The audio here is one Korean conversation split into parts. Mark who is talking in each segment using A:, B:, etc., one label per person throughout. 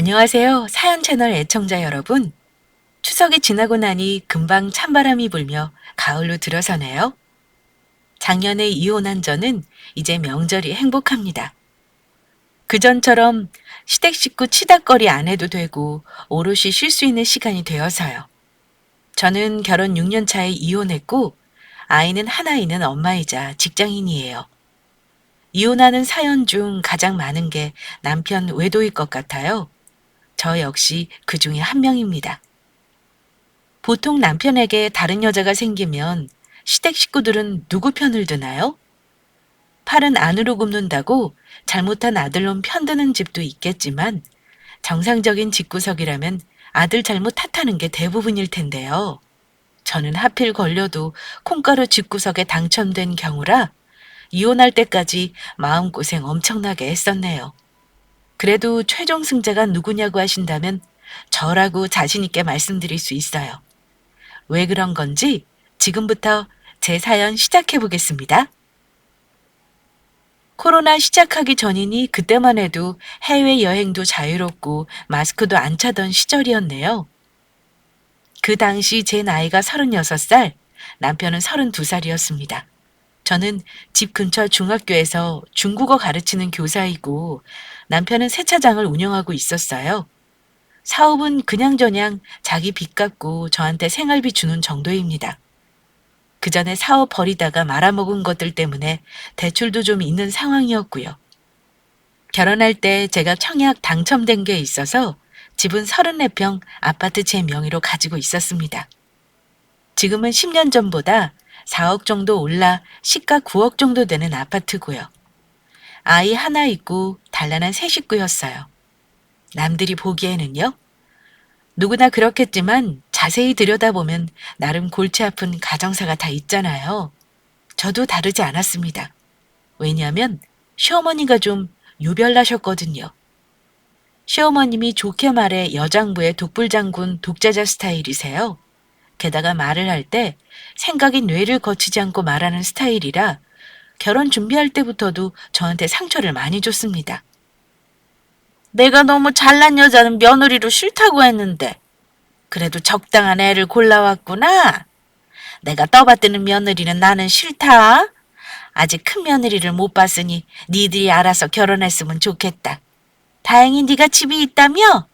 A: 안녕하세요. 사연 채널 애청자 여러분. 추석이 지나고 나니 금방 찬바람이 불며 가을로 들어서네요. 작년에 이혼한 저는 이제 명절이 행복합니다. 그전처럼 시댁 식구 치닥거리 안 해도 되고 오롯이 쉴 수 있는 시간이 되어서요. 저는 결혼 6년 차에 이혼했고 아이는 하나 있는 엄마이자 직장인이에요. 이혼하는 사연 중 가장 많은 게 남편 외도일 것 같아요. 저 역시 그 중에 한 명입니다. 보통 남편에게 다른 여자가 생기면 시댁 식구들은 누구 편을 드나요? 팔은 안으로 굽는다고 잘못한 아들놈 편드는 집도 있겠지만 정상적인 집구석이라면 아들 잘못 탓하는 게 대부분일 텐데요. 저는 하필 걸려도 콩가루 집구석에 당첨된 경우라 이혼할 때까지 마음고생 엄청나게 했었네요. 그래도 최종 승자가 누구냐고 하신다면 저라고 자신 있게 말씀드릴 수 있어요. 왜 그런 건지 지금부터 제 사연 시작해 보겠습니다. 코로나 시작하기 전이니 그때만 해도 해외여행도 자유롭고 마스크도 안 차던 시절이었네요. 그 당시 제 나이가 36살, 남편은 32살이었습니다. 저는 집 근처 중학교에서 중국어 가르치는 교사이고 남편은 세차장을 운영하고 있었어요. 사업은 그냥저냥 자기 빚 갚고 저한테 생활비 주는 정도입니다. 그 전에 사업 벌이다가 말아먹은 것들 때문에 대출도 좀 있는 상황이었고요. 결혼할 때 제가 청약 당첨된 게 있어서 집은 34평 아파트 제 명의로 가지고 있었습니다. 지금은 10년 전보다 4억 정도 올라 시가 9억 정도 되는 아파트고요. 아이 하나 있고 단란한 세 식구였어요. 남들이 보기에는요. 누구나 그렇겠지만 자세히 들여다보면 나름 골치 아픈 가정사가 다 있잖아요. 저도 다르지 않았습니다. 왜냐하면 시어머니가 좀 유별나셨거든요. 시어머님이 좋게 말해 여장부의 독불장군 독재자 스타일이세요. 게다가 말을 할 때 생각이 뇌를 거치지 않고 말하는 스타일이라 결혼 준비할 때부터도 저한테 상처를 많이 줬습니다. 내가 너무 잘난 여자는 며느리로 싫다고 했는데 그래도 적당한 애를 골라왔구나. 내가 떠받드는 며느리는 나는 싫다. 아직 큰 며느리를 못 봤으니 니들이 알아서 결혼했으면 좋겠다. 다행히 네가 집이 있다며?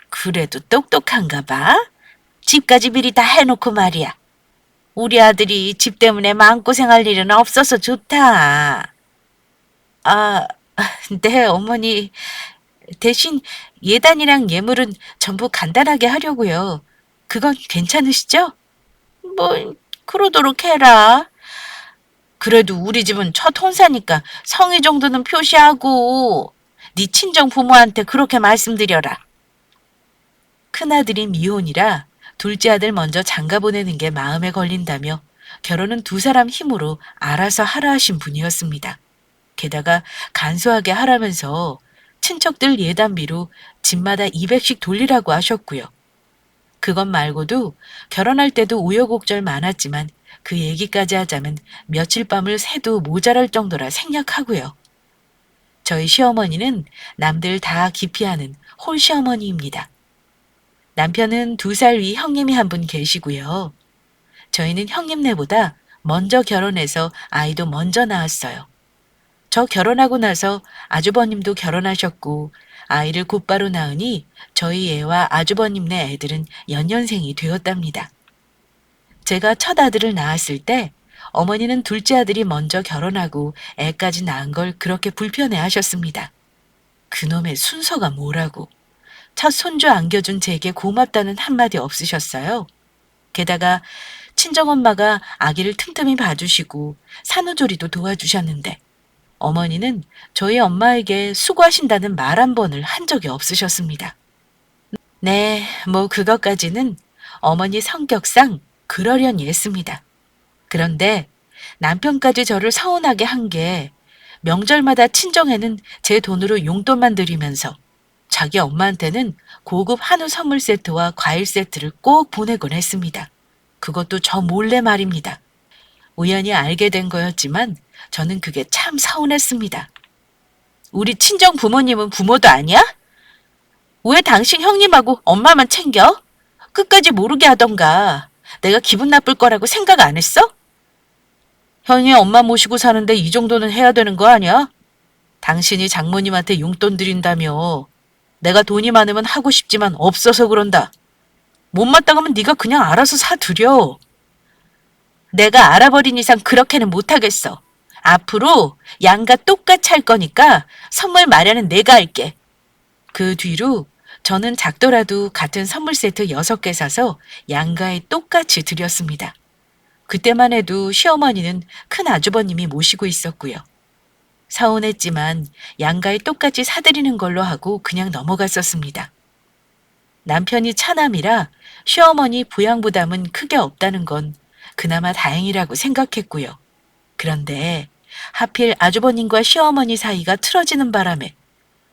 A: 그래도 똑똑한가 봐. 집까지 미리 다 해놓고 말이야. 우리 아들이 집 때문에 마음고생할 일은 없어서 좋다. 아, 네, 어머니. 대신 예단이랑 예물은 전부 간단하게 하려고요. 그건 괜찮으시죠? 뭐, 그러도록 해라. 그래도 우리 집은 첫 혼사니까 성의 정도는 표시하고 네 친정 부모한테 그렇게 말씀드려라. 큰아들이 미혼이라 둘째 아들 먼저 장가 보내는 게 마음에 걸린다며 결혼은 두 사람 힘으로 알아서 하라 하신 분이었습니다. 게다가 간소하게 하라면서 친척들 예단비로 집마다 200씩 돌리라고 하셨고요. 그것 말고도 결혼할 때도 우여곡절 많았지만 그 얘기까지 하자면 며칠 밤을 새도 모자랄 정도라 생략하고요. 저희 시어머니는 남들 다 기피하는 홀시어머니입니다. 남편은 2살 위 형님이 한 분 계시고요. 저희는 형님네보다 먼저 결혼해서 아이도 먼저 낳았어요. 저 결혼하고 나서 아주버님도 결혼하셨고 아이를 곧바로 낳으니 저희 애와 아주버님네 애들은 연년생이 되었답니다. 제가 첫 아들을 낳았을 때 어머니는 둘째 아들이 먼저 결혼하고 애까지 낳은 걸 그렇게 불편해 하셨습니다. 그놈의 순서가 뭐라고. 첫 손주 안겨준 제게 고맙다는 한마디 없으셨어요. 게다가 친정엄마가 아기를 틈틈이 봐주시고 산후조리도 도와주셨는데 어머니는 저희 엄마에게 수고하신다는 말 한 번을 한 적이 없으셨습니다. 네, 뭐 그것까지는 어머니 성격상 그러려니 했습니다. 그런데 남편까지 저를 서운하게 한 게 명절마다 친정에는 제 돈으로 용돈만 드리면서 자기 엄마한테는 고급 한우 선물 세트와 과일 세트를 꼭 보내곤 했습니다. 그것도 저 몰래 말입니다. 우연히 알게 된 거였지만 저는 그게 참 서운했습니다. 우리 친정 부모님은 부모도 아니야? 왜 당신 형님하고 엄마만 챙겨? 끝까지 모르게 하던가. 내가 기분 나쁠 거라고 생각 안 했어? 형이 엄마 모시고 사는데 이 정도는 해야 되는 거 아니야? 당신이 장모님한테 용돈 드린다며. 내가 돈이 많으면 하고 싶지만 없어서 그런다. 못마땅하면 네가 그냥 알아서 사드려. 내가 알아버린 이상 그렇게는 못하겠어. 앞으로 양가 똑같이 할 거니까 선물 마련은 내가 할게. 그 뒤로 저는 작더라도 같은 선물 세트 6개 사서 양가에 똑같이 드렸습니다. 그때만 해도 시어머니는 큰 아주버님이 모시고 있었고요. 서운했지만 양가에 똑같이 사드리는 걸로 하고 그냥 넘어갔었습니다. 남편이 차남이라 시어머니 부양 부담은 크게 없다는 건 그나마 다행이라고 생각했고요. 그런데 하필 아주버님과 시어머니 사이가 틀어지는 바람에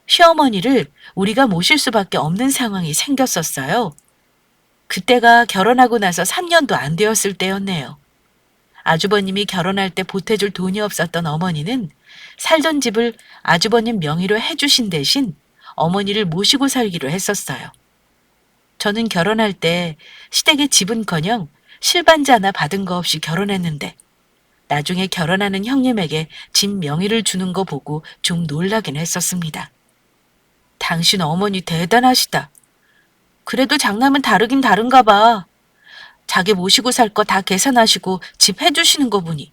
A: 시어머니를 우리가 모실 수밖에 없는 상황이 생겼었어요. 그때가 결혼하고 나서 3년도 안 되었을 때였네요. 아주버님이 결혼할 때 보태줄 돈이 없었던 어머니는 살던 집을 아주버님 명의로 해주신 대신 어머니를 모시고 살기로 했었어요. 저는 결혼할 때 시댁에 집은커녕 실반지 하나 받은 거 없이 결혼했는데 나중에 결혼하는 형님에게 집 명의를 주는 거 보고 좀 놀라긴 했었습니다. 당신 어머니 대단하시다. 그래도 장남은 다르긴 다른가 봐. 자기 모시고 살 거 다 계산하시고 집 해주시는 거 보니.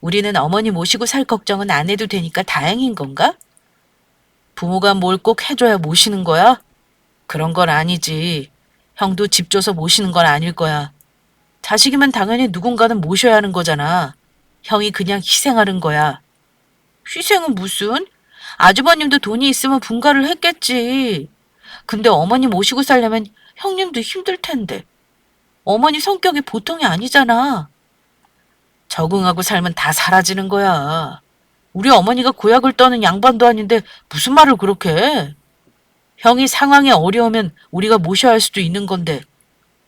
A: 우리는 어머니 모시고 살 걱정은 안 해도 되니까 다행인 건가? 부모가 뭘 꼭 해줘야 모시는 거야? 그런 건 아니지. 형도 집 줘서 모시는 건 아닐 거야. 자식이면 당연히 누군가는 모셔야 하는 거잖아. 형이 그냥 희생하는 거야. 희생은 무슨? 아주버님도 돈이 있으면 분가를 했겠지. 근데 어머니 모시고 살려면 형님도 힘들 텐데. 어머니 성격이 보통이 아니잖아. 적응하고 살면 다 사라지는 거야. 우리 어머니가 고약을 떠는 양반도 아닌데 무슨 말을 그렇게 해? 형이 상황이 어려우면 우리가 모셔야 할 수도 있는 건데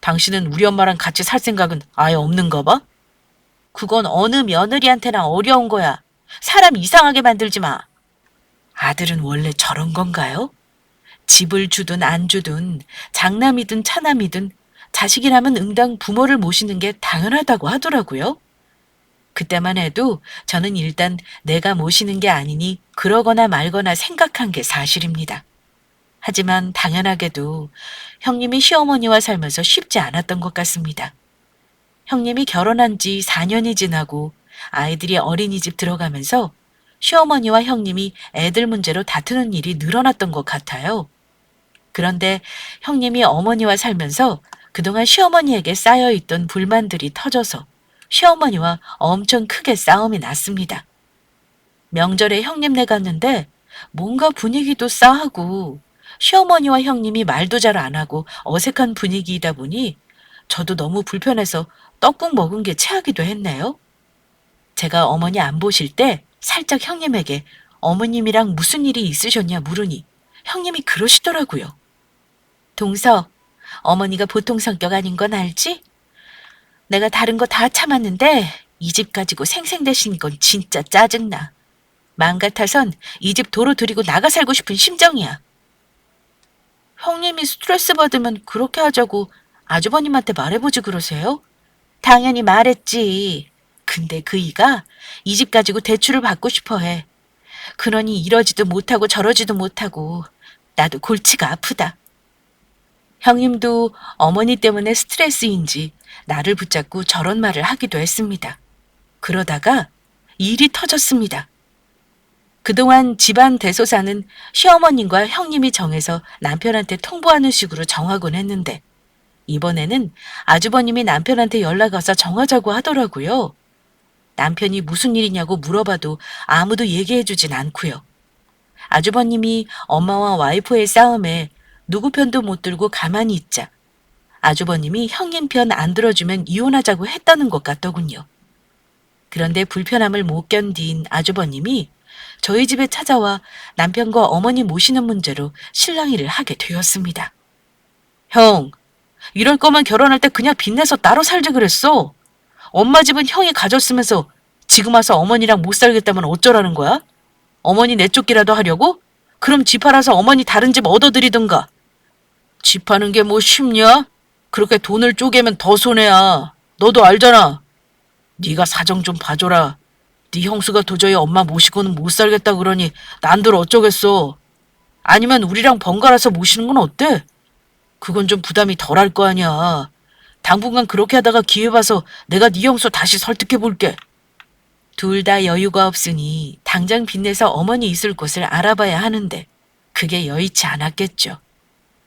A: 당신은 우리 엄마랑 같이 살 생각은 아예 없는가 봐? 그건 어느 며느리한테나 어려운 거야. 사람 이상하게 만들지 마. 아들은 원래 저런 건가요? 집을 주든 안 주든 장남이든 차남이든 자식이라면 응당 부모를 모시는 게 당연하다고 하더라고요. 그때만 해도 저는 일단 내가 모시는 게 아니니 그러거나 말거나 생각한 게 사실입니다. 하지만 당연하게도 형님이 시어머니와 살면서 쉽지 않았던 것 같습니다. 형님이 결혼한 지 4년이 지나고 아이들이 어린이집 들어가면서 시어머니와 형님이 애들 문제로 다투는 일이 늘어났던 것 같아요. 그런데 형님이 어머니와 살면서 그동안 시어머니에게 쌓여있던 불만들이 터져서 시어머니와 엄청 크게 싸움이 났습니다. 명절에 형님네 갔는데 뭔가 분위기도 싸하고 시어머니와 형님이 말도 잘 안 하고 어색한 분위기이다 보니 저도 너무 불편해서 떡국 먹은 게 체하기도 했네요. 제가 어머니 안 보실 때 살짝 형님에게 어머님이랑 무슨 일이 있으셨냐 물으니 형님이 그러시더라고요. 동서, 어머니가 보통 성격 아닌 건 알지? 내가 다른 거 다 참았는데 이 집 가지고 생생대신 건 진짜 짜증나. 마음 같아선 이 집 도로 들이고 나가 살고 싶은 심정이야. 형님이 스트레스 받으면 그렇게 하자고 아주버님한테 말해보지 그러세요? 당연히 말했지. 근데 그 이가 이 집 가지고 대출을 받고 싶어 해. 그러니 이러지도 못하고 저러지도 못하고 나도 골치가 아프다. 형님도 어머니 때문에 스트레스인지 나를 붙잡고 저런 말을 하기도 했습니다. 그러다가 일이 터졌습니다. 그동안 집안 대소사는 시어머님과 형님이 정해서 남편한테 통보하는 식으로 정하곤 했는데 이번에는 아주버님이 남편한테 연락 와서 정하자고 하더라고요. 남편이 무슨 일이냐고 물어봐도 아무도 얘기해주진 않고요. 아주버님이 엄마와 와이프의 싸움에 누구 편도 못 들고 가만히 있자 아주버님이 형님 편 안 들어주면 이혼하자고 했다는 것 같더군요. 그런데 불편함을 못 견딘 아주버님이 저희 집에 찾아와 남편과 어머니 모시는 문제로 실랑이를 하게 되었습니다. 형, 이럴 거면 결혼할 때 그냥 빚내서 따로 살지 그랬어. 엄마 집은 형이 가졌으면서 지금 와서 어머니랑 못 살겠다면 어쩌라는 거야? 어머니 내쫓기라도 하려고? 그럼 집 팔아서 어머니 다른 집 얻어드리든가. 집 파는 게 뭐 쉽냐? 그렇게 돈을 쪼개면 더 손해야. 너도 알잖아. 네가 사정 좀 봐줘라. 네 형수가 도저히 엄마 모시고는 못 살겠다 그러니 난들 어쩌겠어. 아니면 우리랑 번갈아서 모시는 건 어때? 그건 좀 부담이 덜할 거 아니야. 당분간 그렇게 하다가 기회 봐서 내가 네 형수 다시 설득해 볼게. 둘 다 여유가 없으니 당장 빚내서 어머니 있을 곳을 알아봐야 하는데 그게 여의치 않았겠죠.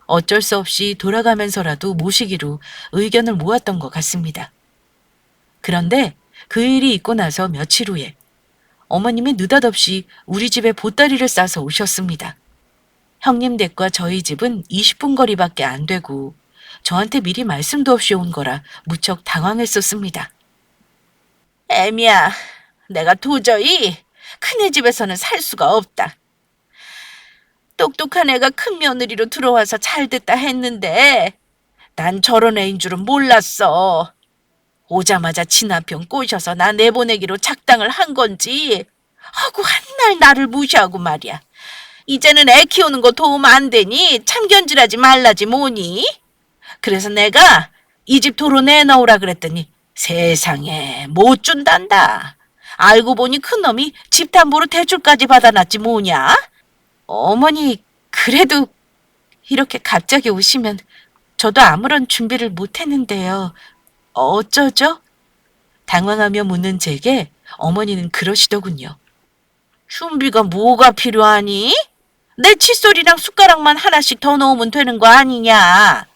A: 어쩔 수 없이 돌아가면서라도 모시기로 의견을 모았던 것 같습니다. 그런데 그 일이 있고 나서 며칠 후에 어머님이 느닷없이 우리 집에 보따리를 싸서 오셨습니다. 형님 댁과 저희 집은 20분 거리밖에 안 되고 저한테 미리 말씀도 없이 온 거라 무척 당황했었습니다. 애미야, 내가 도저히 큰애 집에서는 살 수가 없다. 똑똑한 애가 큰 며느리로 들어와서 잘 됐다 했는데 난 저런 애인 줄은 몰랐어. 오자마자 친남편 꼬셔서 나 내보내기로 작당을 한 건지 하고 한날 나를 무시하고 말이야. 이제는 애 키우는 거 도움 안 되니 참견질하지 말라지 뭐니? 그래서 내가 이 집 도로 내놓으라 그랬더니 세상에 못 준단다. 알고 보니 큰놈이 집 담보로 대출까지 받아놨지 뭐냐? 어머니 그래도 이렇게 갑자기 오시면 저도 아무런 준비를 못 했는데요. 어쩌죠? 당황하며 묻는 제게 어머니는 그러시더군요. 준비가 뭐가 필요하니? 내 칫솔이랑 숟가락만 하나씩 더 넣으면 되는 거 아니냐?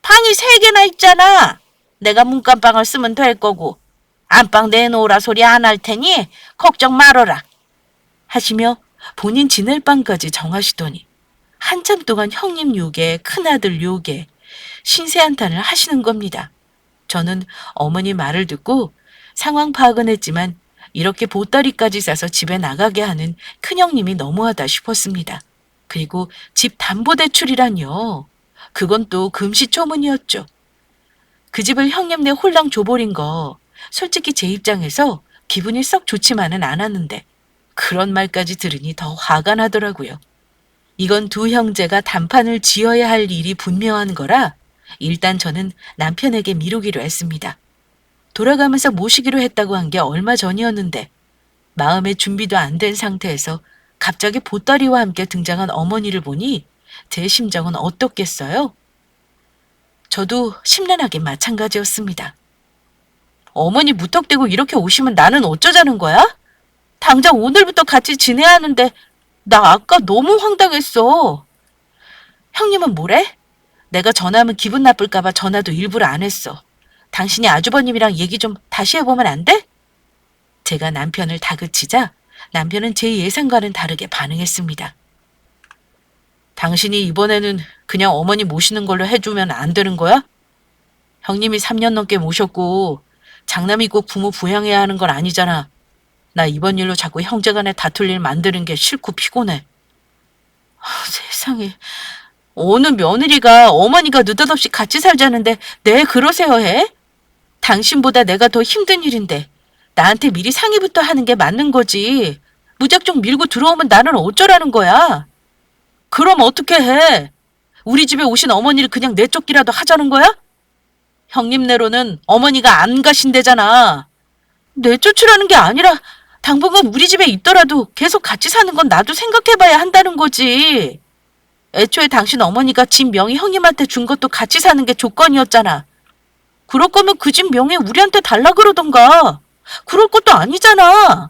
A: 방이 3개나 있잖아. 내가 문간방을 쓰면 될 거고 안방 내놓으라 소리 안 할 테니 걱정 말어라. 하시며 본인 지낼 방까지 정하시더니 한참 동안 형님 요게 큰아들 요게 신세한탄을 하시는 겁니다. 저는 어머니 말을 듣고 상황 파악은 했지만 이렇게 보따리까지 싸서 집에 나가게 하는 큰형님이 너무하다 싶었습니다. 그리고 집 담보대출이란요. 그건 또 금시초문이었죠. 그 집을 형님네 홀랑 줘버린 거 솔직히 제 입장에서 기분이 썩 좋지만은 않았는데 그런 말까지 들으니 더 화가 나더라고요. 이건 두 형제가 단판을 지어야 할 일이 분명한 거라 일단 저는 남편에게 미루기로 했습니다. 돌아가면서 모시기로 했다고 한 게 얼마 전이었는데 마음의 준비도 안 된 상태에서 갑자기 보따리와 함께 등장한 어머니를 보니 제 심정은 어떻겠어요? 저도 심란하게 마찬가지였습니다. 어머니 무턱대고 이렇게 오시면 나는 어쩌자는 거야? 당장 오늘부터 같이 지내야 하는데 나 아까 너무 황당했어. 형님은 뭐래? 내가 전화하면 기분 나쁠까 봐 전화도 일부러 안 했어. 당신이 아주버님이랑 얘기 좀 다시 해보면 안 돼? 제가 남편을 다그치자 남편은 제 예상과는 다르게 반응했습니다. 당신이 이번에는 그냥 어머니 모시는 걸로 해주면 안 되는 거야? 형님이 3년 넘게 모셨고 장남이 꼭 부모 부양해야 하는 건 아니잖아. 나 이번 일로 자꾸 형제간에 다툴 일 만드는 게 싫고 피곤해. 세상에. 어느 며느리가 어머니가 느닷없이 같이 살자는데 내 그러세요 해? 당신보다 내가 더 힘든 일인데 나한테 미리 상의부터 하는 게 맞는 거지. 무작정 밀고 들어오면 나는 어쩌라는 거야? 그럼 어떻게 해? 우리 집에 오신 어머니를 그냥 내쫓기라도 하자는 거야? 형님네로는 어머니가 안 가신대잖아. 내쫓으라는 게 아니라 당분간 우리 집에 있더라도 계속 같이 사는 건 나도 생각해봐야 한다는 거지. 애초에 당신 어머니가 집 명의 형님한테 준 것도 같이 사는 게 조건이었잖아. 그럴 거면 그 집 명의 우리한테 달라 그러던가. 그럴 것도 아니잖아.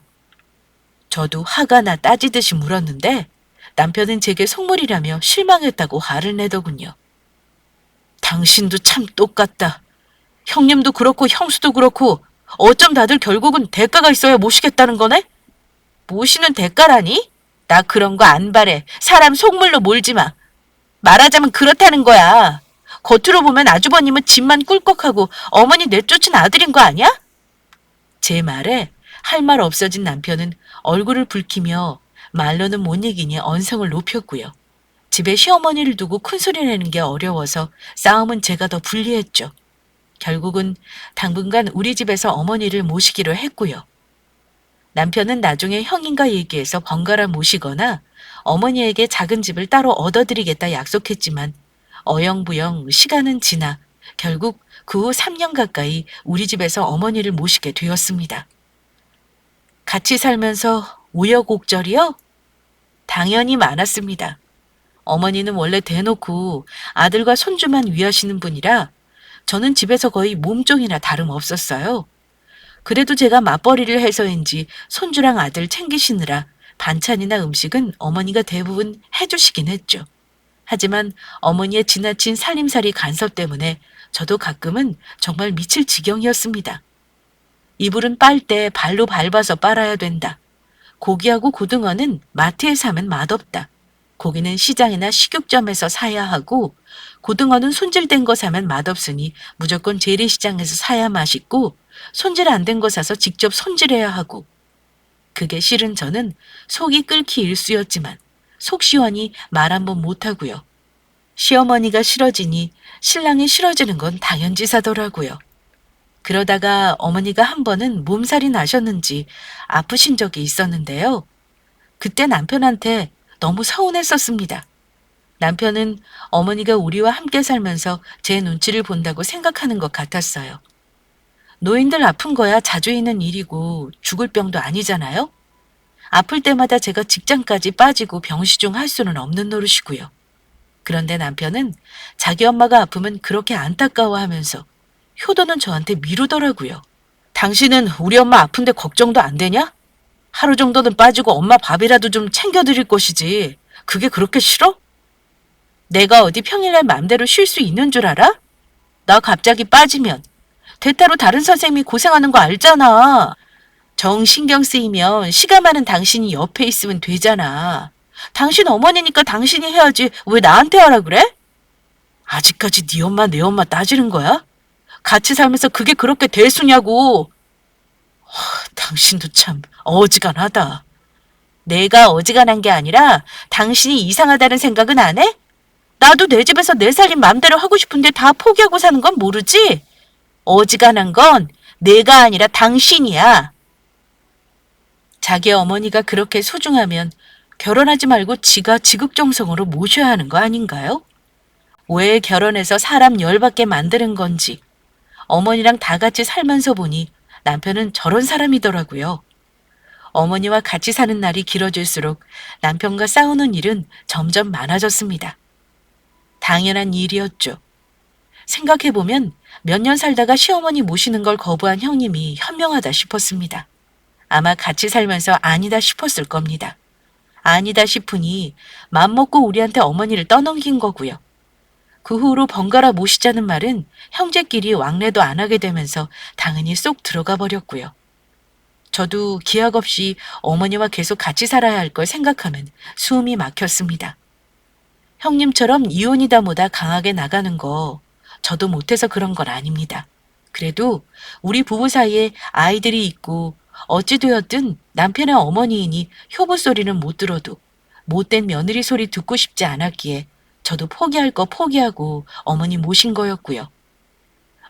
A: 저도 화가 나 따지듯이 물었는데 남편은 제게 속물이라며 실망했다고 화를 내더군요. 당신도 참 똑같다. 형님도 그렇고 형수도 그렇고 어쩜 다들 결국은 대가가 있어야 모시겠다는 거네? 모시는 대가라니? 나 그런 거 안 바래. 사람 속물로 몰지 마. 말하자면 그렇다는 거야. 겉으로 보면 아주버님은 집만 꿀꺽하고 어머니 내쫓은 아들인 거 아니야? 제 말에 할 말 없어진 남편은 얼굴을 붉히며 말로는 못 이기니 언성을 높였고요. 집에 시어머니를 두고 큰소리 내는 게 어려워서 싸움은 제가 더 불리했죠. 결국은 당분간 우리 집에서 어머니를 모시기로 했고요. 남편은 나중에 형인가 얘기해서 번갈아 모시거나 어머니에게 작은 집을 따로 얻어드리겠다 약속했지만 어영부영 시간은 지나 결국 그 후 3년 가까이 우리 집에서 어머니를 모시게 되었습니다. 같이 살면서 우여곡절이요? 당연히 많았습니다. 어머니는 원래 대놓고 아들과 손주만 위하시는 분이라 저는 집에서 거의 몸종이나 다름없었어요. 그래도 제가 맞벌이를 해서인지 손주랑 아들 챙기시느라 반찬이나 음식은 어머니가 대부분 해주시긴 했죠. 하지만 어머니의 지나친 살림살이 간섭 때문에 저도 가끔은 정말 미칠 지경이었습니다. 이불은 빨 때 발로 밟아서 빨아야 된다. 고기하고 고등어는 마트에 사면 맛없다. 고기는 시장이나 식육점에서 사야 하고 고등어는 손질된 거 사면 맛없으니 무조건 재래시장에서 사야 맛있고 손질 안 된 거 사서 직접 손질해야 하고 그게 싫은 저는 속이 끓기 일쑤였지만 속 시원히 말 한 번 못하고요. 시어머니가 싫어지니 신랑이 싫어지는 건 당연지사더라고요. 그러다가 어머니가 한 번은 몸살이 나셨는지 아프신 적이 있었는데요. 그때 남편한테 너무 서운했었습니다. 남편은 어머니가 우리와 함께 살면서 제 눈치를 본다고 생각하는 것 같았어요. 노인들 아픈 거야 자주 있는 일이고 죽을 병도 아니잖아요? 아플 때마다 제가 직장까지 빠지고 병시중 할 수는 없는 노릇이고요. 그런데 남편은 자기 엄마가 아프면 그렇게 안타까워하면서 효도는 저한테 미루더라고요. 당신은 우리 엄마 아픈데 걱정도 안 되냐? 하루 정도는 빠지고 엄마 밥이라도 좀 챙겨드릴 것이지. 그게 그렇게 싫어? 내가 어디 평일날 맘대로 쉴 수 있는 줄 알아? 나 갑자기 빠지면 대타로 다른 선생님이 고생하는 거 알잖아. 정 신경 쓰이면 시간 많은 당신이 옆에 있으면 되잖아. 당신 어머니니까 당신이 해야지 왜 나한테 하라 그래? 아직까지 네 엄마 내 엄마 따지는 거야? 같이 살면서 그게 그렇게 대수냐고. 당신도 참 어지간하다. 내가 어지간한 게 아니라 당신이 이상하다는 생각은 안 해? 나도 내 집에서 내 살림 맘대로 하고 싶은데 다 포기하고 사는 건 모르지? 어지간한 건 내가 아니라 당신이야. 자기 어머니가 그렇게 소중하면 결혼하지 말고 지가 지극정성으로 모셔야 하는 거 아닌가요? 왜 결혼해서 사람 열받게 만드는 건지 어머니랑 다 같이 살면서 보니 남편은 저런 사람이더라고요. 어머니와 같이 사는 날이 길어질수록 남편과 싸우는 일은 점점 많아졌습니다. 당연한 일이었죠. 생각해보면 몇 년 살다가 시어머니 모시는 걸 거부한 형님이 현명하다 싶었습니다. 아마 같이 살면서 아니다 싶었을 겁니다. 아니다 싶으니 맘먹고 우리한테 어머니를 떠넘긴 거고요. 그 후로 번갈아 모시자는 말은 형제끼리 왕래도 안 하게 되면서 당연히 쏙 들어가 버렸고요. 저도 기약 없이 어머니와 계속 같이 살아야 할 걸 생각하면 숨이 막혔습니다. 형님처럼 이혼이다 뭐다 강하게 나가는 거 저도 못해서 그런 건 아닙니다. 그래도 우리 부부 사이에 아이들이 있고 어찌 되었든 남편의 어머니이니 효부 소리는 못 들어도 못된 며느리 소리 듣고 싶지 않았기에 저도 포기할 거 포기하고 어머니 모신 거였고요.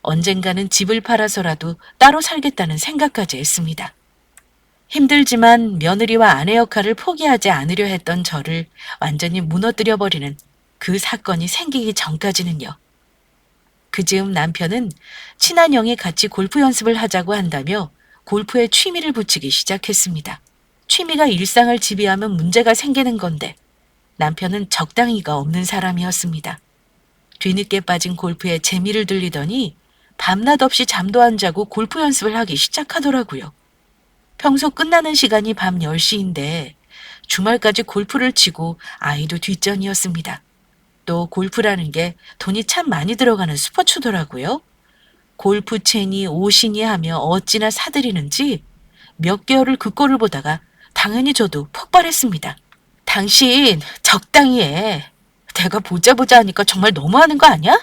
A: 언젠가는 집을 팔아서라도 따로 살겠다는 생각까지 했습니다. 힘들지만 며느리와 아내 역할을 포기하지 않으려 했던 저를 완전히 무너뜨려버리는 그 사건이 생기기 전까지는요. 그 즈음 남편은 친한 형이 같이 골프 연습을 하자고 한다며 골프에 취미를 붙이기 시작했습니다. 취미가 일상을 지배하면 문제가 생기는 건데 남편은 적당히가 없는 사람이었습니다. 뒤늦게 빠진 골프에 재미를 들리더니 밤낮 없이 잠도 안 자고 골프 연습을 하기 시작하더라고요. 평소 끝나는 시간이 밤 10시인데 주말까지 골프를 치고 아이도 뒷전이었습니다. 또 골프라는 게 돈이 참 많이 들어가는 스포츠더라고요. 골프채니 옷이니 하며 어찌나 사들이는지 몇 개월을 그 꼴을 보다가 당연히 저도 폭발했습니다. 당신 적당히 해. 내가 보자 하니까 정말 너무하는 거 아니야?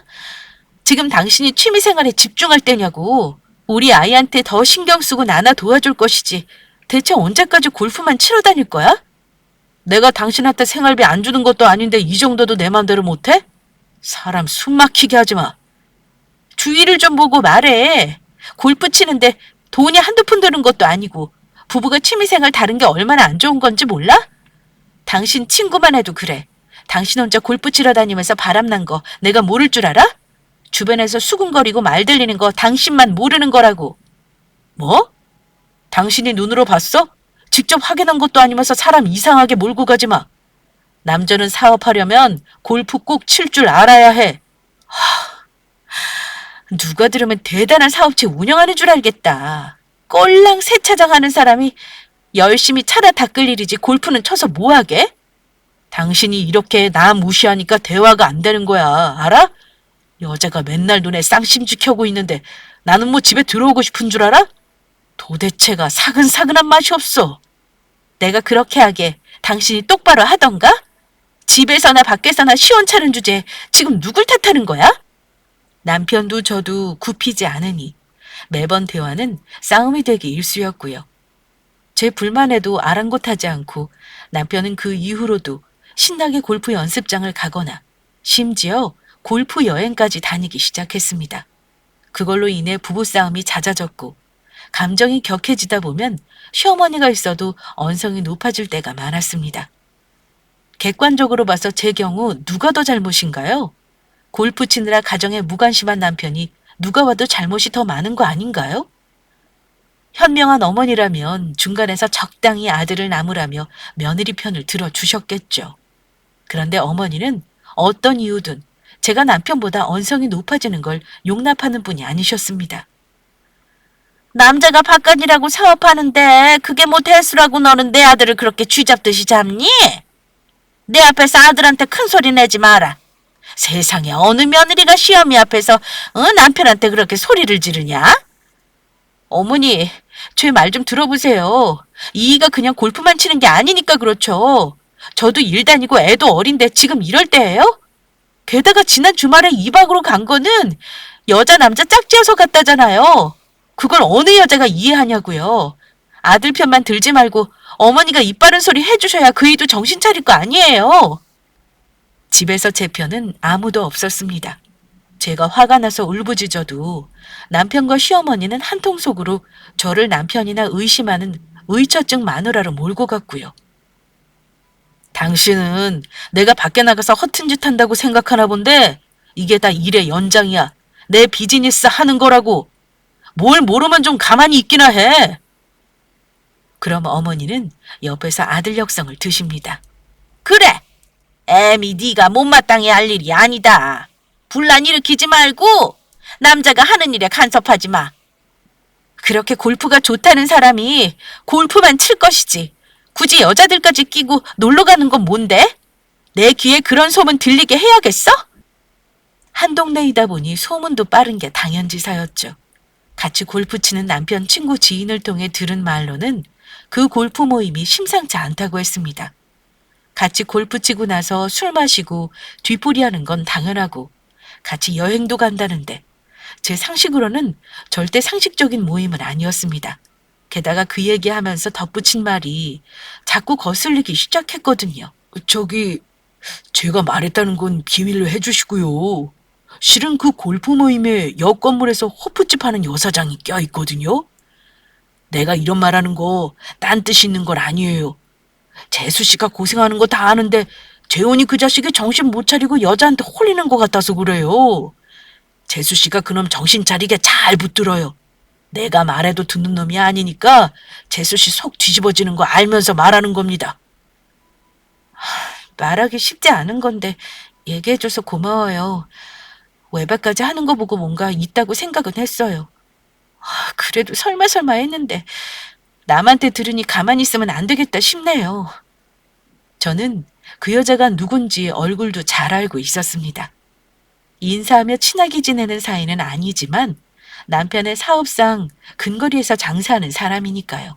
A: 지금 당신이 취미생활에 집중할 때냐고. 우리 아이한테 더 신경 쓰고 나나 도와줄 것이지. 대체 언제까지 골프만 치러 다닐 거야? 내가 당신한테 생활비 안 주는 것도 아닌데 이 정도도 내 맘대로 못해? 사람 숨 막히게 하지 마. 주의를 좀 보고 말해. 골프 치는데 돈이 한두 푼 드는 것도 아니고 부부가 취미생활 다른 게 얼마나 안 좋은 건지 몰라? 당신 친구만 해도 그래. 당신 혼자 골프 치러 다니면서 바람난 거 내가 모를 줄 알아? 주변에서 수군거리고 말 들리는 거 당신만 모르는 거라고. 뭐? 당신이 눈으로 봤어? 직접 확인한 것도 아니면서 사람 이상하게 몰고 가지 마. 남자는 사업하려면 골프 꼭 칠 줄 알아야 해. 누가 들으면 대단한 사업체 운영하는 줄 알겠다. 꼴랑 세차장 하는 사람이 열심히 차다 닦을 일이지 골프는 쳐서 뭐하게? 당신이 이렇게 나 무시하니까 대화가 안 되는 거야. 알아? 여자가 맨날 눈에 쌍심지 켜고 있는데 나는 뭐 집에 들어오고 싶은 줄 알아? 도대체가 사근사근한 맛이 없어. 내가 그렇게 하게 당신이 똑바로 하던가? 집에서나 밖에서나 시원찮은 주제에 지금 누굴 탓하는 거야? 남편도 저도 굽히지 않으니 매번 대화는 싸움이 되기 일쑤였고요. 제 불만에도 아랑곳하지 않고 남편은 그 이후로도 신나게 골프 연습장을 가거나 심지어 골프 여행까지 다니기 시작했습니다. 그걸로 인해 부부싸움이 잦아졌고 감정이 격해지다 보면 시어머니가 있어도 언성이 높아질 때가 많았습니다. 객관적으로 봐서 제 경우 누가 더 잘못인가요? 골프 치느라 가정에 무관심한 남편이 누가 와도 잘못이 더 많은 거 아닌가요? 현명한 어머니라면 중간에서 적당히 아들을 나무라며 며느리 편을 들어주셨겠죠. 그런데 어머니는 어떤 이유든 제가 남편보다 언성이 높아지는 걸 용납하는 분이 아니셨습니다. 남자가 바깥이라고 사업하는데 그게 뭐 대수라고 너는 내 아들을 그렇게 쥐잡듯이 잡니? 내 앞에서 아들한테 큰 소리 내지 마라. 세상에 어느 며느리가 시어미 앞에서 남편한테 그렇게 소리를 지르냐? 어머니, 제 말 좀 들어보세요. 이이가 그냥 골프만 치는 게 아니니까 그렇죠. 저도 일 다니고 애도 어린데 지금 이럴 때예요? 게다가 지난 주말에 2박으로 간 거는 여자 남자 짝지어서 갔다잖아요. 그걸 어느 여자가 이해하냐고요. 아들 편만 들지 말고 어머니가 입 바른 소리 해주셔야 그이도 정신 차릴 거 아니에요. 집에서 제 편은 아무도 없었습니다. 제가 화가 나서 울부짖어도 남편과 시어머니는 한통 속으로 저를 남편이나 의심하는 의처증 마누라로 몰고 갔고요. 당신은 내가 밖에 나가서 허튼 짓 한다고 생각하나 본데 이게 다 일의 연장이야. 내 비즈니스 하는 거라고. 뭘 모르면 좀 가만히 있기나 해. 그럼 어머니는 옆에서 아들 역성을 드십니다. 그래. 애미 네가 못마땅해 할 일이 아니다. 분란 일으키지 말고 남자가 하는 일에 간섭하지 마. 그렇게 골프가 좋다는 사람이 골프만 칠 것이지. 굳이 여자들까지 끼고 놀러 가는 건 뭔데? 내 귀에 그런 소문 들리게 해야겠어? 한 동네이다 보니 소문도 빠른 게 당연지사였죠. 같이 골프 치는 남편 친구 지인을 통해 들은 말로는 그 골프 모임이 심상치 않다고 했습니다. 같이 골프 치고 나서 술 마시고 뒤풀이하는 건 당연하고 같이 여행도 간다는데 제 상식으로는 절대 상식적인 모임은 아니었습니다. 게다가 그 얘기하면서 덧붙인 말이 자꾸 거슬리기 시작했거든요. 저기 제가 말했다는 건 비밀로 해주시고요. 실은 그 골프 모임에 옆 건물에서 호프집 하는 여사장이 껴있거든요. 내가 이런 말하는 거 딴 뜻이 있는 건 아니에요. 재수 씨가 고생하는 거 다 아는데 재혼이 그 자식이 정신 못 차리고 여자한테 홀리는 것 같아서 그래요. 재수 씨가 그놈 정신 차리게 잘 붙들어요. 내가 말해도 듣는 놈이 아니니까 재수 씨 속 뒤집어지는 거 알면서 말하는 겁니다. 말하기 쉽지 않은 건데 얘기해줘서 고마워요. 외박까지 하는 거 보고 뭔가 있다고 생각은 했어요. 그래도 설마 했는데 남한테 들으니 가만히 있으면 안 되겠다 싶네요. 저는 그 여자가 누군지 얼굴도 잘 알고 있었습니다. 인사하며 친하게 지내는 사이는 아니지만 남편의 사업상 근거리에서 장사하는 사람이니까요.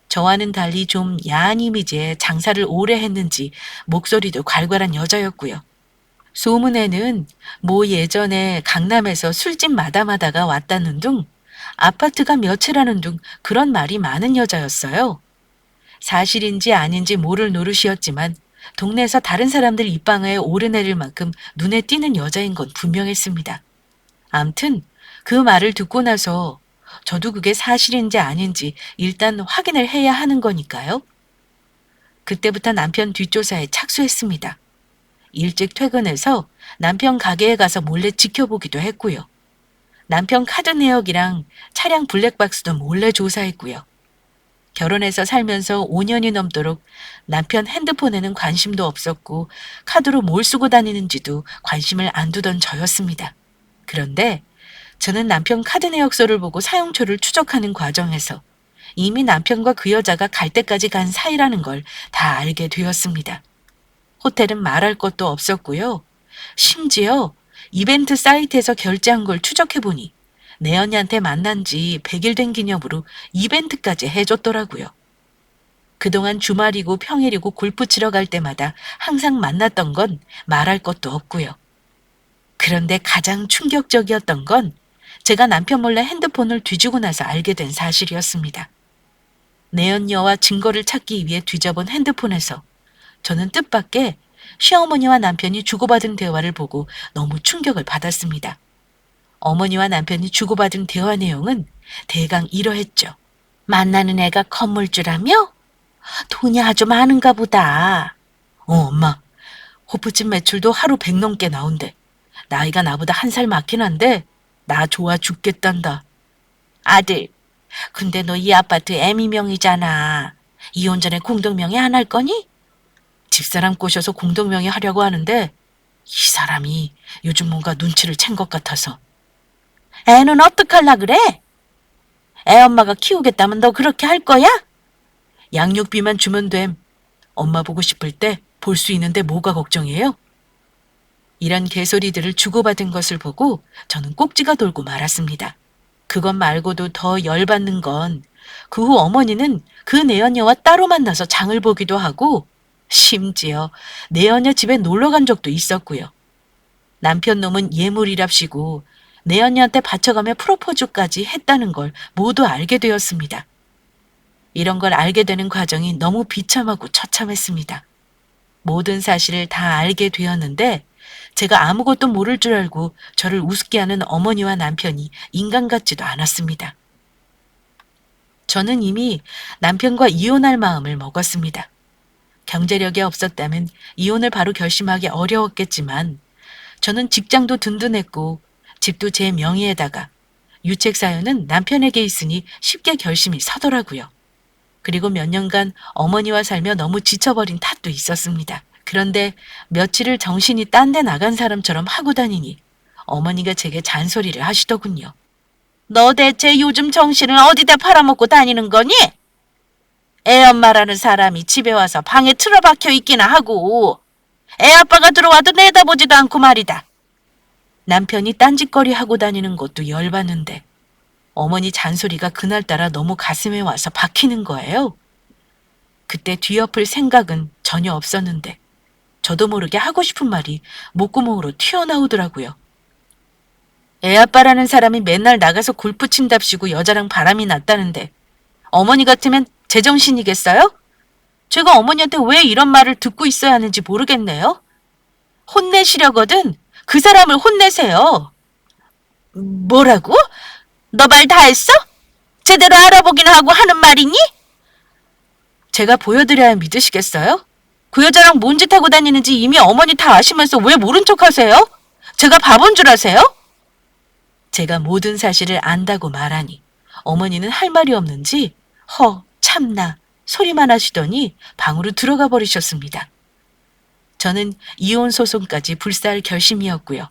A: 저와는 달리 좀 야한 이미지에 장사를 오래 했는지 목소리도 괄괄한 여자였고요. 소문에는 뭐 예전에 강남에서 술집 마담하다가 왔다는 둥, 아파트가 몇 채라는 둥 그런 말이 많은 여자였어요. 사실인지 아닌지 모를 노릇이었지만 동네에서 다른 사람들 입방아에 오르내릴 만큼 눈에 띄는 여자인 건 분명했습니다. 암튼 그 말을 듣고 나서 저도 그게 사실인지 아닌지 일단 확인을 해야 하는 거니까요. 그때부터 남편 뒷조사에 착수했습니다. 일찍 퇴근해서 남편 가게에 가서 몰래 지켜보기도 했고요. 남편 카드 내역이랑 차량 블랙박스도 몰래 조사했고요. 결혼해서 살면서 5년이 넘도록 남편 핸드폰에는 관심도 없었고 카드로 뭘 쓰고 다니는지도 관심을 안 두던 저였습니다. 그런데 저는 남편 카드 내역서를 보고 사용처를 추적하는 과정에서 이미 남편과 그 여자가 갈 때까지 간 사이라는 걸 다 알게 되었습니다. 호텔은 말할 것도 없었고요. 심지어 이벤트 사이트에서 결제한 걸 추적해보니 내 언니한테 만난 지 100일 된 기념으로 이벤트까지 해줬더라고요. 그동안 주말이고 평일이고 골프 치러 갈 때마다 항상 만났던 건 말할 것도 없고요. 그런데 가장 충격적이었던 건 제가 남편 몰래 핸드폰을 뒤지고 나서 알게 된 사실이었습니다. 내연녀와 증거를 찾기 위해 뒤져본 핸드폰에서 저는 뜻밖의 시어머니와 남편이 주고받은 대화를 보고 너무 충격을 받았습니다. 어머니와 남편이 주고받은 대화 내용은 대강 이러했죠. 만나는 애가 건물주라며? 돈이 아주 많은가 보다. 엄마. 호프집 매출도 하루 100 넘게 나온대. 나이가 나보다 1살 많긴 한데 나 좋아 죽겠단다. 아들, 근데 너 이 아파트 애미명이잖아. 이혼 전에 공동명의 안 할 거니? 집사람 꼬셔서 공동명의 하려고 하는데 이 사람이 요즘 뭔가 눈치를 챈 것 같아서. 애는 어떡할라 그래? 애 엄마가 키우겠다면 너 그렇게 할 거야? 양육비만 주면 됨. 엄마 보고 싶을 때 볼 수 있는데 뭐가 걱정이에요? 이런 개소리들을 주고받은 것을 보고 저는 꼭지가 돌고 말았습니다. 그것 말고도 더 열받는 건 그 후 어머니는 그 내연녀와 따로 만나서 장을 보기도 하고 심지어 내연녀 집에 놀러 간 적도 있었고요. 남편 놈은 예물이랍시고 내연녀한테 바쳐가며 프로포즈까지 했다는 걸 모두 알게 되었습니다. 이런 걸 알게 되는 과정이 너무 비참하고 처참했습니다. 모든 사실을 다 알게 되었는데 제가 아무것도 모를 줄 알고 저를 우습게 하는 어머니와 남편이 인간 같지도 않았습니다. 저는 이미 남편과 이혼할 마음을 먹었습니다. 경제력이 없었다면 이혼을 바로 결심하기 어려웠겠지만 저는 직장도 든든했고 집도 제 명의에다가 유책 사유는 남편에게 있으니 쉽게 결심이 서더라고요. 그리고 몇 년간 어머니와 살며 너무 지쳐버린 탓도 있었습니다. 그런데 며칠을 정신이 딴 데 나간 사람처럼 하고 다니니 어머니가 제게 잔소리를 하시더군요. 너 대체 요즘 정신을 어디다 팔아먹고 다니는 거니? 애 엄마라는 사람이 집에 와서 방에 틀어박혀 있기나 하고 애 아빠가 들어와도 내다보지도 않고 말이다. 남편이 딴짓거리 하고 다니는 것도 열받는데 어머니 잔소리가 그날따라 너무 가슴에 와서 박히는 거예요. 그때 뒤엎을 생각은 전혀 없었는데 저도 모르게 하고 싶은 말이 목구멍으로 튀어나오더라고요. 애아빠라는 사람이 맨날 나가서 골프 친답시고 여자랑 바람이 났다는데 어머니 같으면 제정신이겠어요? 제가 어머니한테 왜 이런 말을 듣고 있어야 하는지 모르겠네요. 혼내시려거든 그 사람을 혼내세요. 뭐라고? 너 말 다 했어? 제대로 알아보긴 하고 하는 말이니? 제가 보여드려야 믿으시겠어요? 그 여자랑 뭔 짓 하고 다니는지 이미 어머니 다 아시면서 왜 모른 척 하세요? 제가 바본 줄 아세요? 제가 모든 사실을 안다고 말하니 어머니는 할 말이 없는지 참나 소리만 하시더니 방으로 들어가 버리셨습니다. 저는 이혼 소송까지 불사할 결심이었고요.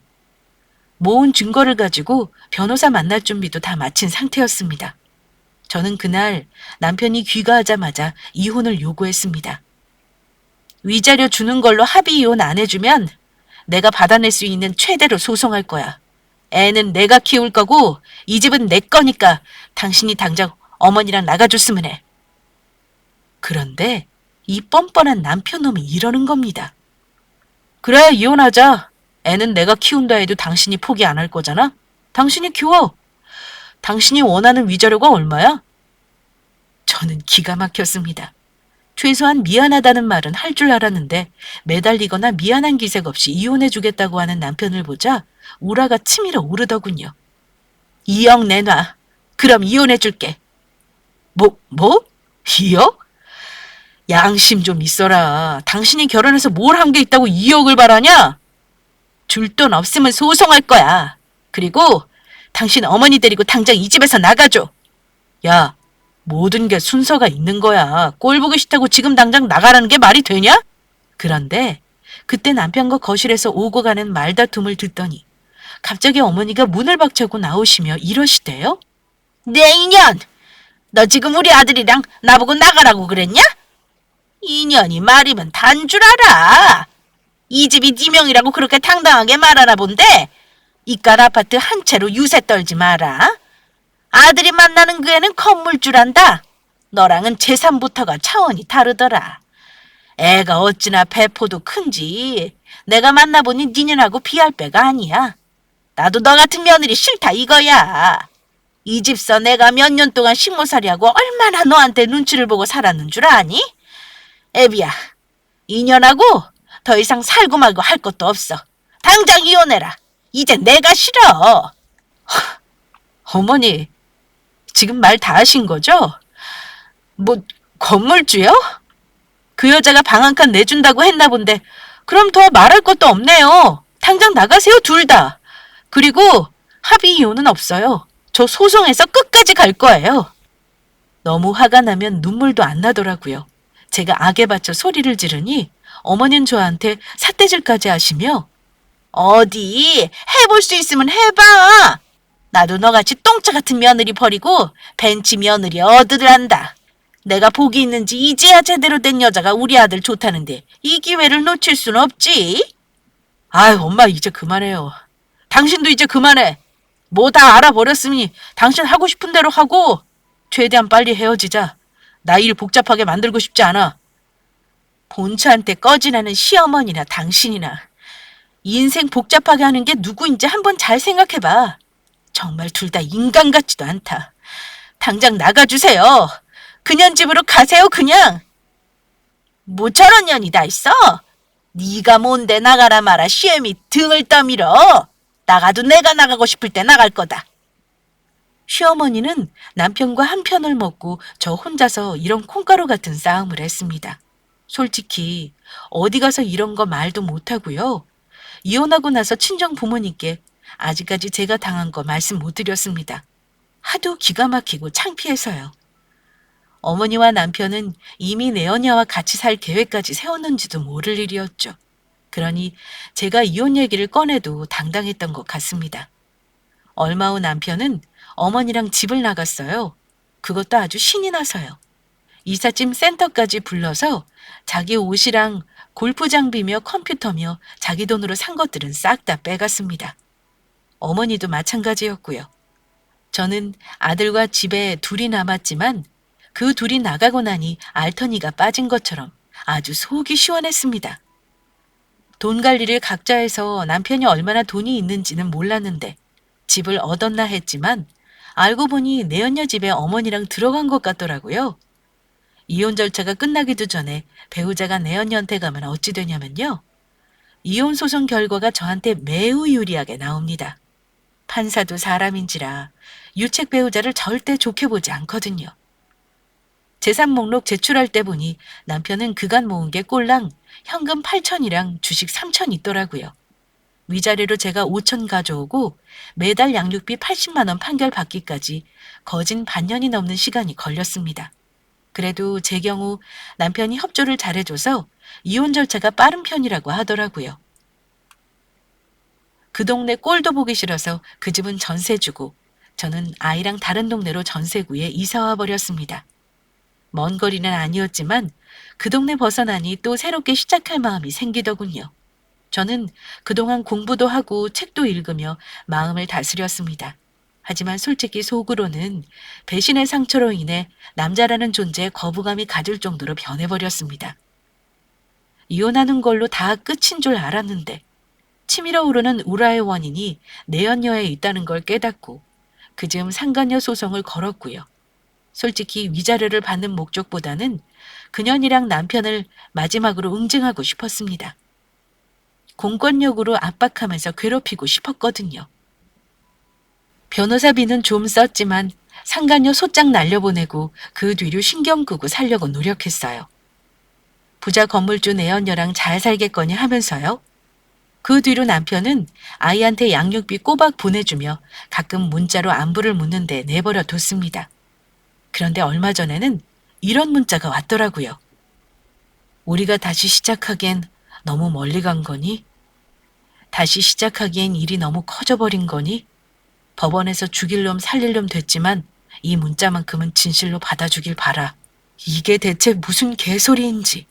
A: 모은 증거를 가지고 변호사 만날 준비도 다 마친 상태였습니다. 저는 그날 남편이 귀가하자마자 이혼을 요구했습니다. 위자료 주는 걸로 합의 이혼 안 해주면 내가 받아낼 수 있는 최대로 소송할 거야. 애는 내가 키울 거고 이 집은 내 거니까 당신이 당장 어머니랑 나가줬으면 해. 그런데 이 뻔뻔한 남편놈이 이러는 겁니다. 그래, 이혼하자. 애는 내가 키운다 해도 당신이 포기 안 할 거잖아. 당신이 키워. 당신이 원하는 위자료가 얼마야? 저는 기가 막혔습니다. 최소한 미안하다는 말은 할 줄 알았는데 매달리거나 미안한 기색 없이 이혼해주겠다고 하는 남편을 보자 우라가 치밀어 오르더군요. 2억 내놔. 그럼 이혼해줄게. 뭐? 2억? 양심 좀 있어라. 당신이 결혼해서 뭘 한 게 있다고 2억을 바라냐? 줄 돈 없으면 소송할 거야. 그리고 당신 어머니 데리고 당장 이 집에서 나가줘. 야, 모든 게 순서가 있는 거야. 꼴 보기 싫다고 지금 당장 나가라는 게 말이 되냐? 그런데 그때 남편과 거실에서 오고 가는 말다툼을 듣더니 갑자기 어머니가 문을 박차고 나오시며 이러시대요. 네 인연! 너 지금 우리 아들이랑 나보고 나가라고 그랬냐? 인연이 말이면 단 줄 알아. 이 집이 네 명이라고 그렇게 당당하게 말하나 본데 이깟 아파트 한 채로 유세 떨지 마라. 아들이 만나는 그 애는 건물줄 안다. 너랑은 재산부터가 차원이 다르더라. 애가 어찌나 배포도 큰지 내가 만나보니 니년하고 비할 바가 아니야. 나도 너 같은 며느리 싫다 이거야. 이 집서 내가 몇 년 동안 식모살이하고 얼마나 너한테 눈치를 보고 살았는 줄 아니? 애비야, 인연하고 더 이상 살고 말고 할 것도 없어. 당장 이혼해라. 이제 내가 싫어. 어머니, 지금 말 다 하신 거죠? 뭐 건물주요? 그 여자가 방 한 칸 내준다고 했나 본데 그럼 더 말할 것도 없네요. 당장 나가세요 둘 다. 그리고 합의 이혼은 없어요. 저 소송해서 끝까지 갈 거예요. 너무 화가 나면 눈물도 안 나더라고요. 제가 악에 받쳐 소리를 지르니 어머니는 저한테 삿대질까지 하시며 어디 해볼 수 있으면 해봐. 나도 너같이 똥차 같은 며느리 버리고 벤치 며느리 얻으란다. 내가 복이 있는지 이제야 제대로 된 여자가 우리 아들 좋다는데 이 기회를 놓칠 순 없지. 아유 엄마 이제 그만해요. 당신도 이제 그만해. 뭐 다 알아버렸으니 당신 하고 싶은 대로 하고 최대한 빨리 헤어지자. 나 일 복잡하게 만들고 싶지 않아. 본처한테 꺼지나는 시어머니나 당신이나 인생 복잡하게 하는 게 누구인지 한번 잘 생각해봐. 정말 둘 다 인간 같지도 않다. 당장 나가주세요. 그년 집으로 가세요 그냥. 뭐 저런 년이 다 있어? 네가 뭔데 나가라 마라 시애미 등을 떠밀어. 나가도 내가 나가고 싶을 때 나갈 거다. 시어머니는 남편과 한 편을 먹고 저 혼자서 이런 콩가루 같은 싸움을 했습니다. 솔직히 어디 가서 이런 거 말도 못하고요. 이혼하고 나서 친정 부모님께 아직까지 제가 당한 거 말씀 못 드렸습니다. 하도 기가 막히고 창피해서요. 어머니와 남편은 이미 내연녀와 같이 살 계획까지 세웠는지도 모를 일이었죠. 그러니 제가 이혼 얘기를 꺼내도 당당했던 것 같습니다. 얼마 후 남편은 어머니랑 집을 나갔어요. 그것도 아주 신이 나서요. 이삿짐 센터까지 불러서 자기 옷이랑 골프 장비며 컴퓨터며 자기 돈으로 산 것들은 싹 다 빼갔습니다. 어머니도 마찬가지였고요. 저는 아들과 집에 둘이 남았지만 그 둘이 나가고 나니 알터니가 빠진 것처럼 아주 속이 시원했습니다. 돈 관리를 각자 해서 남편이 얼마나 돈이 있는지는 몰랐는데 집을 얻었나 했지만 알고 보니 내연녀 집에 어머니랑 들어간 것 같더라고요. 이혼 절차가 끝나기도 전에 배우자가 내연녀한테 가면 어찌 되냐면요. 이혼 소송 결과가 저한테 매우 유리하게 나옵니다. 판사도 사람인지라 유책 배우자를 절대 좋게 보지 않거든요. 재산 목록 제출할 때 보니 남편은 그간 모은 게 꼴랑 현금 8천이랑 주식 3천 있더라고요. 위자료로 제가 5천 가져오고 매달 양육비 80만 원 판결 받기까지 거진 반년이 넘는 시간이 걸렸습니다. 그래도 제 경우 남편이 협조를 잘해줘서 이혼 절차가 빠른 편이라고 하더라고요. 그 동네 꼴도 보기 싫어서 그 집은 전세 주고 저는 아이랑 다른 동네로 전세 구해 이사와 버렸습니다. 먼 거리는 아니었지만 그 동네 벗어나니 또 새롭게 시작할 마음이 생기더군요. 저는 그동안 공부도 하고 책도 읽으며 마음을 다스렸습니다. 하지만 솔직히 속으로는 배신의 상처로 인해 남자라는 존재에 거부감이 가질 정도로 변해버렸습니다. 이혼하는 걸로 다 끝인 줄 알았는데 치밀어 오르는 우라의 원인이 내연녀에 있다는 걸 깨닫고 그즈음 상간녀 소송을 걸었고요. 솔직히 위자료를 받는 목적보다는 그년이랑 남편을 마지막으로 응징하고 싶었습니다. 공권력으로 압박하면서 괴롭히고 싶었거든요. 변호사비는 좀 썼지만 상간녀 소장 날려보내고 그 뒤로 신경 끄고 살려고 노력했어요. 부자 건물주 내연녀랑 잘 살겠거니 하면서요. 그 뒤로 남편은 아이한테 양육비 꼬박 보내주며 가끔 문자로 안부를 묻는데 내버려 뒀습니다. 그런데 얼마 전에는 이런 문자가 왔더라고요. 우리가 다시 시작하기엔 너무 멀리 간 거니? 다시 시작하기엔 일이 너무 커져버린 거니? 법원에서 죽일 놈 살릴 놈 됐지만 이 문자만큼은 진실로 받아주길 바라. 이게 대체 무슨 개소리인지.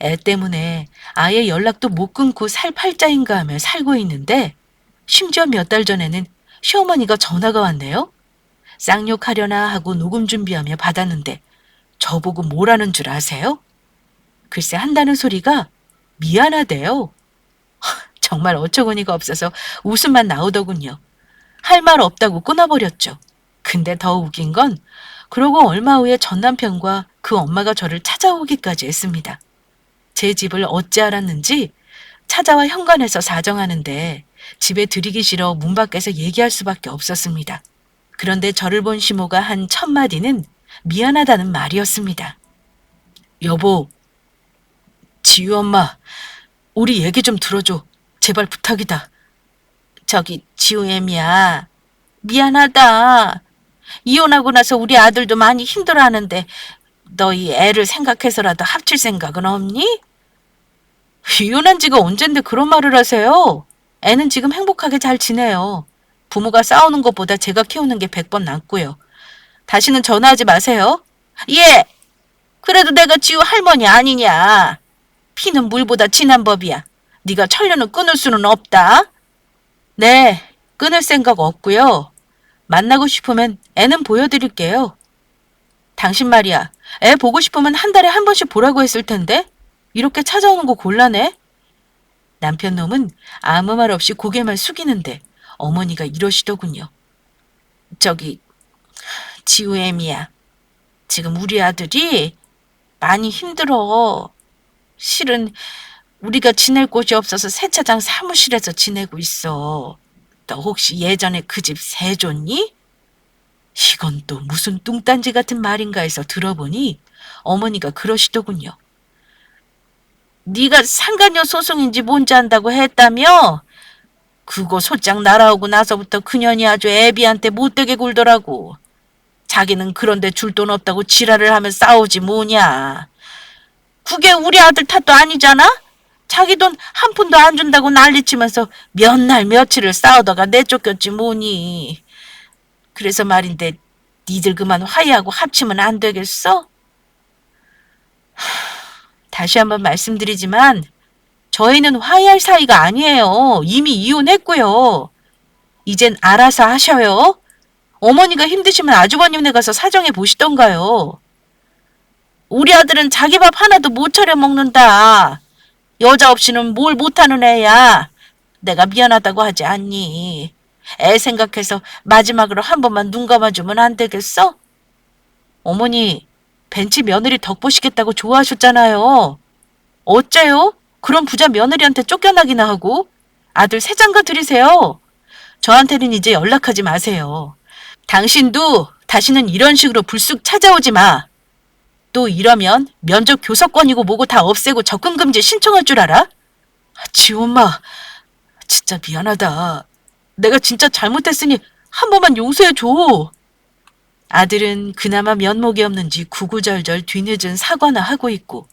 A: 애 때문에 아예 연락도 못 끊고 살 팔자인가 하며 살고 있는데 심지어 몇 달 전에는 시어머니가 전화가 왔네요. 쌍욕하려나 하고 녹음 준비하며 받았는데 저보고 뭐라는 줄 아세요? 글쎄 한다는 소리가 미안하대요. 정말 어처구니가 없어서 웃음만 나오더군요. 할 말 없다고 끊어버렸죠. 근데 더 웃긴 건 그러고 얼마 후에 전 남편과 그 엄마가 저를 찾아오기까지 했습니다. 제 집을 어찌 알았는지 찾아와 현관에서 사정하는데 집에 들이기 싫어 문 밖에서 얘기할 수밖에 없었습니다. 그런데 저를 본 시모가 한 첫 마디는 미안하다는 말이었습니다. 여보, 지유 엄마, 우리 얘기 좀 들어줘. 제발 부탁이다. 저기 지우애미야, 미안하다. 이혼하고 나서 우리 아들도 많이 힘들어하는데 너희 애를 생각해서라도 합칠 생각은 없니? 이혼한 지가 언젠데 그런 말을 하세요? 애는 지금 행복하게 잘 지내요. 부모가 싸우는 것보다 제가 키우는 게 100번 낫고요. 다시는 전화하지 마세요. 예! 그래도 내가 지우 할머니 아니냐. 피는 물보다 진한 법이야. 네가 천련을 끊을 수는 없다. 네, 끊을 생각 없고요. 만나고 싶으면 애는 보여드릴게요. 당신 말이야. 애 보고 싶으면 한 달에 한 번씩 보라고 했을 텐데 이렇게 찾아오는 거 곤란해? 남편 놈은 아무 말 없이 고개만 숙이는데 어머니가 이러시더군요. 저기 지우애미야. 지금 우리 아들이 많이 힘들어. 실은 우리가 지낼 곳이 없어서 세차장 사무실에서 지내고 있어. 너 혹시 예전에 그 집 세줬니? 이건 또 무슨 뚱딴지 같은 말인가 해서 들어보니 어머니가 그러시더군요. 네가 상간녀 소송인지 뭔지 안다고 했다며? 그거 소장 날아오고 나서부터 그년이 아주 애비한테 못되게 굴더라고. 자기는 그런데 줄 돈 없다고 지랄을 하면 싸우지 뭐냐. 그게 우리 아들 탓도 아니잖아? 자기 돈 한 푼도 안 준다고 난리치면서 몇 날 며칠을 싸우다가 내쫓겼지 뭐니. 그래서 말인데 니들 그만 화해하고 합치면 안 되겠어? 다시 한번 말씀드리지만 저희는 화해할 사이가 아니에요. 이미 이혼했고요. 이젠 알아서 하셔요. 어머니가 힘드시면 아주버님네 가서 사정해 보시던가요. 우리 아들은 자기 밥 하나도 못 차려 먹는다. 여자 없이는 뭘 못하는 애야. 내가 미안하다고 하지 않니. 애 생각해서 마지막으로 한 번만 눈 감아주면 안 되겠어? 어머니, 벤치 며느리 덕 보시겠다고 좋아하셨잖아요. 어째요? 그런 부자 며느리한테 쫓겨나기나 하고. 아들 세 장가 드리세요. 저한테는 이제 연락하지 마세요. 당신도 다시는 이런 식으로 불쑥 찾아오지 마. 또 이러면 면접 교섭권이고 뭐고 다 없애고 접근금지 신청할 줄 알아? 지우 엄마, 진짜 미안하다. 내가 진짜 잘못했으니 한 번만 용서해줘. 아들은 그나마 면목이 없는지 구구절절 뒤늦은 사과나 하고 있고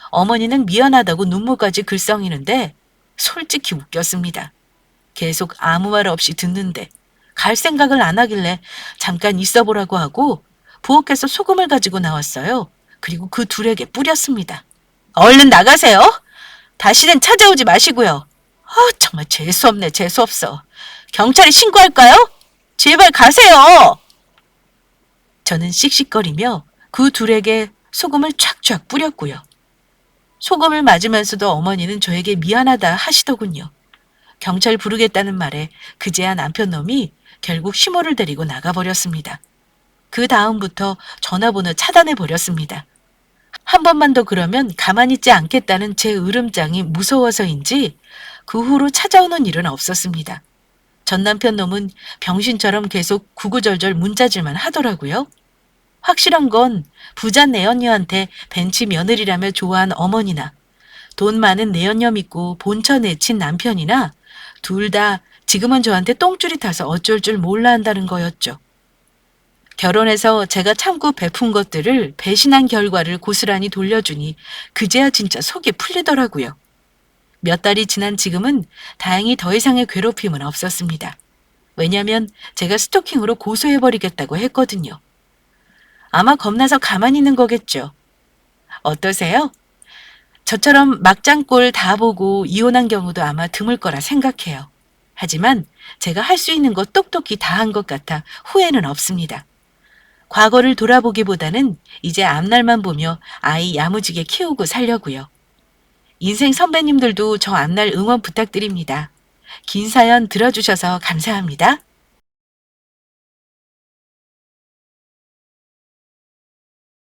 A: 어머니는 미안하다고 눈물까지 글썽이는데 솔직히 웃겼습니다. 계속 아무 말 없이 듣는데 갈 생각을 안 하길래 잠깐 있어보라고 하고 부엌에서 소금을 가지고 나왔어요. 그리고 그 둘에게 뿌렸습니다. 얼른 나가세요. 다시는 찾아오지 마시고요. 정말 재수없네, 재수없어. 경찰에 신고할까요? 제발 가세요. 저는 씩씩거리며 그 둘에게 소금을 촥촥 뿌렸고요. 소금을 맞으면서도 어머니는 저에게 미안하다 하시더군요. 경찰 부르겠다는 말에 그제야 남편 놈이 결국 시모를 데리고 나가버렸습니다. 그 다음부터 전화번호 차단해버렸습니다. 한 번만 더 그러면 가만히 있지 않겠다는 제 으름장이 무서워서인지 그 후로 찾아오는 일은 없었습니다. 전 남편 놈은 병신처럼 계속 구구절절 문자질만 하더라고요. 확실한 건 부자 내연녀한테 벤치 며느리라며 좋아한 어머니나 돈 많은 내연녀 믿고 본처 내친 남편이나 둘 다 지금은 저한테 똥줄이 타서 어쩔 줄 몰라 한다는 거였죠. 결혼해서 제가 참고 베푼 것들을 배신한 결과를 고스란히 돌려주니 그제야 진짜 속이 풀리더라고요. 몇 달이 지난 지금은 다행히 더 이상의 괴롭힘은 없었습니다. 왜냐면 제가 스토킹으로 고소해버리겠다고 했거든요. 아마 겁나서 가만히 있는 거겠죠. 어떠세요? 저처럼 막장꼴 다 보고 이혼한 경우도 아마 드물 거라 생각해요. 하지만 제가 할 수 있는 거 똑똑히 다 한 것 같아 후회는 없습니다. 과거를 돌아보기보다는 이제 앞날만 보며 아이 야무지게 키우고 살려고요. 인생 선배님들도 저 앞날 응원 부탁드립니다. 긴 사연 들어주셔서 감사합니다.